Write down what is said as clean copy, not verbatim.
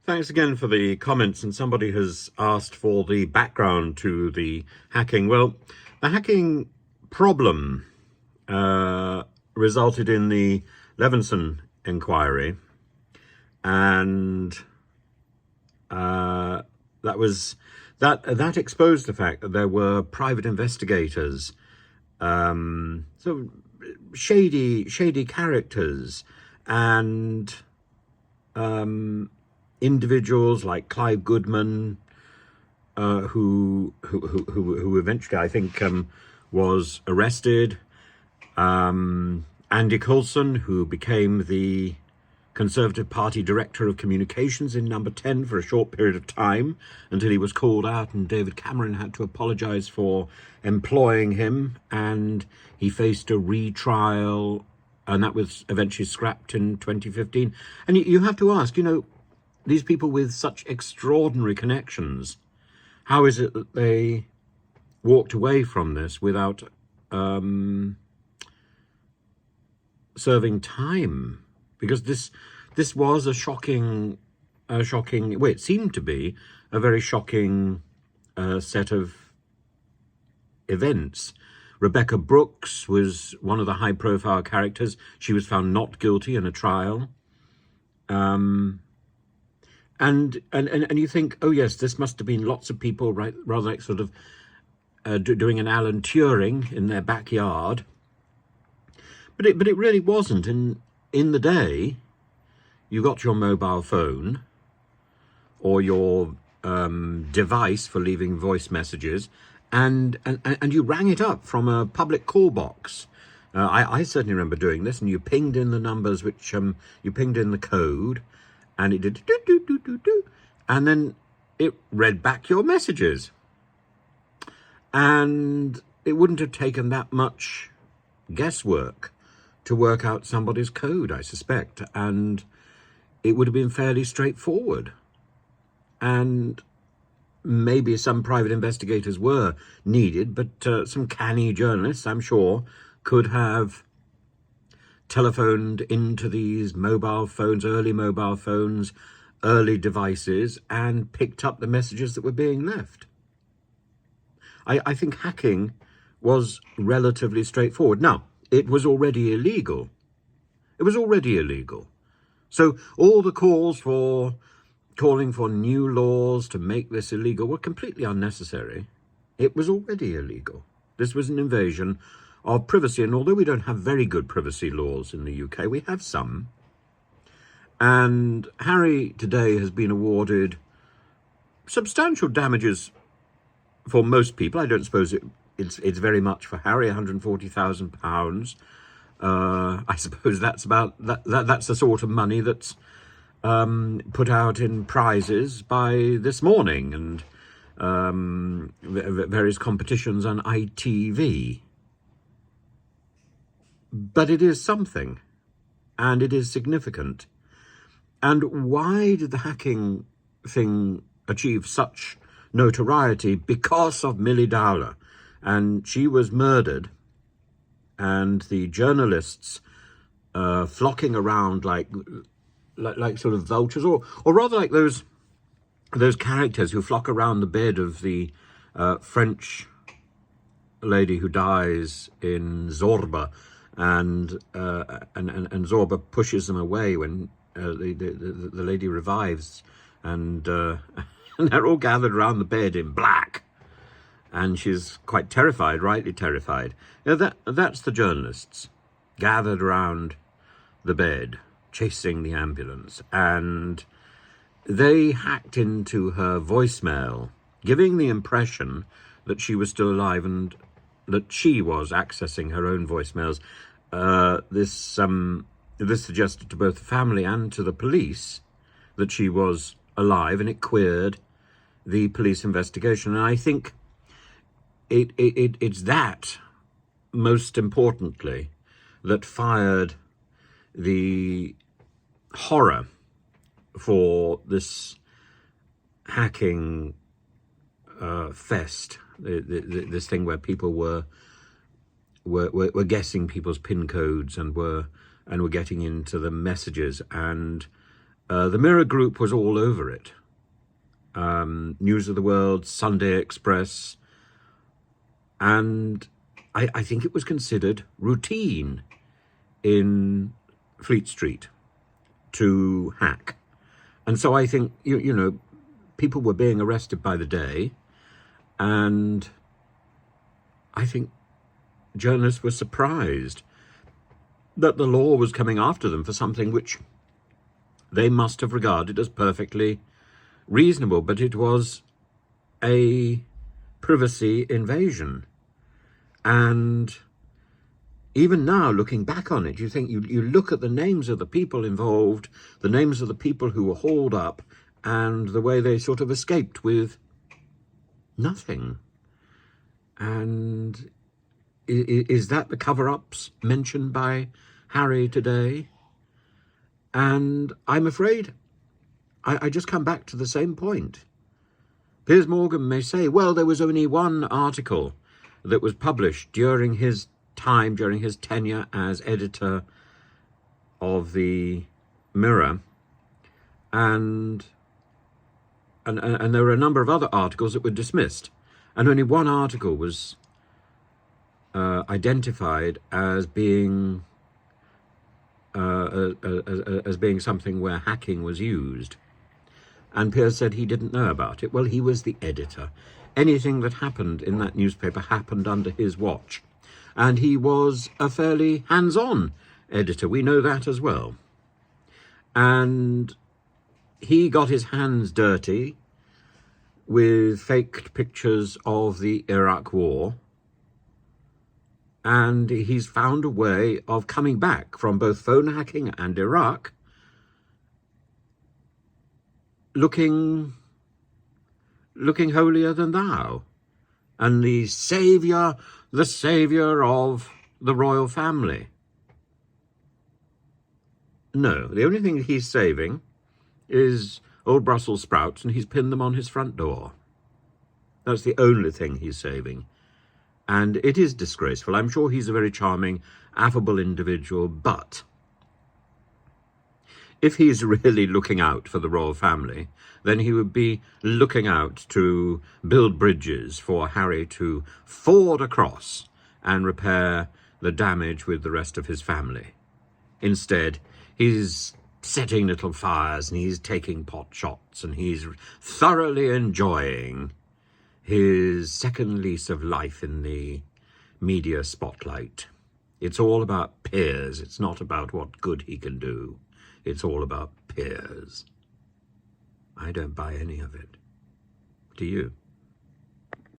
Thanks again for the comments, and somebody has asked for the background to the hacking. Well, the hacking problem resulted in the Levinson inquiry, and that exposed the fact that there were private investigators, so shady characters, and individuals like Clive Goodman, who eventually, I think, was arrested. Andy Coulson, who became the Conservative Party Director of Communications in Number 10 for a short period of time until he was called out and David Cameron had to apologise for employing him, and he faced a retrial, and that was eventually scrapped in 2015. And you have to ask, these people with such extraordinary connections, how is it that they walked away from this without serving time? Because this was a shocking, well, it seemed to be a very shocking set of events. Rebecca Brooks was one of the high-profile characters. She was found not guilty in a trial. And you think, oh yes, this must have been lots of people, right, rather like sort of doing an Alan Turing in their backyard. But it really wasn't. In the day, you got your mobile phone or your device for leaving voice messages, and you rang it up from a public call box. I certainly remember doing this, and you pinged in the numbers, which you pinged in the code, and it did do do do do do, and then it read back your messages. And it wouldn't have taken that much guesswork to work out somebody's code, I suspect, and it would have been fairly straightforward. And maybe some private investigators were needed, but some canny journalists, I'm sure, could have telephoned into these mobile phones, early devices, and picked up the messages that were being left. I think hacking was relatively straightforward. Now, it was already illegal. So all the calls for calling for new laws to make this illegal were completely unnecessary. It was already illegal. This was an invasion of privacy, and although we don't have very good privacy laws in the UK, we have some. And Harry today has been awarded substantial damages for most people. I don't suppose it's very much for Harry, £140,000. I suppose that's the sort of money that's put out in prizes by This Morning and various competitions on ITV. But it is something, and it is significant. And why did the hacking thing achieve such notoriety? Because of Millie Dowler. And she was murdered, and the journalists flocking around like sort of vultures, or rather like those characters who flock around the bed of the French lady who dies in Zorba, and Zorba pushes them away when the lady revives, and they're all gathered around the bed in black. And she's quite terrified, rightly terrified. That's the journalists gathered around the bed, chasing the ambulance. And they hacked into her voicemail, giving the impression that she was still alive and that she was accessing her own voicemails. This suggested to both the family and to the police that she was alive, and it queered the police investigation. And I think it's that, most importantly, that fired the horror for this hacking fest. This thing where people were guessing people's PIN codes and were getting into the messages, and The Mirror Group was all over it. News of the World, Sunday Express, and I think it was considered routine in Fleet Street to hack. And so I think, you know, people were being arrested by the day, and I think journalists were surprised that the law was coming after them for something which they must have regarded as perfectly reasonable, but it was a privacy invasion. And even now, looking back on it, you think, you look at the names of the people involved, the names of the people who were hauled up, and the way they sort of escaped with nothing. And is that the cover-ups mentioned by Harry today? And I'm afraid I just come back to the same point. Piers Morgan may say, well, there was only one article that was published during his time, during his tenure as editor of the Mirror, and there were a number of other articles that were dismissed, and only one article was identified as being something where hacking was used. And Piers said he didn't know about it. Well, he was the editor. Anything that happened in that newspaper happened under his watch. And he was a fairly hands-on editor. We know that as well. And he got his hands dirty with faked pictures of the Iraq War. And he's found a way of coming back from both phone hacking and Iraq looking holier than thou, and the saviour of the royal family. No, the only thing he's saving is old Brussels sprouts, and he's pinned them on his front door. That's the only thing he's saving. And it is disgraceful. I'm sure he's a very charming, affable individual, but if he's really looking out for the royal family, then he would be looking out to build bridges for Harry to ford across and repair the damage with the rest of his family. Instead, he's setting little fires, and he's taking pot shots, and he's thoroughly enjoying his second lease of life in the media spotlight. It's all about Piers. It's not about what good he can do. It's all about Piers. I don't buy any of it. Do you?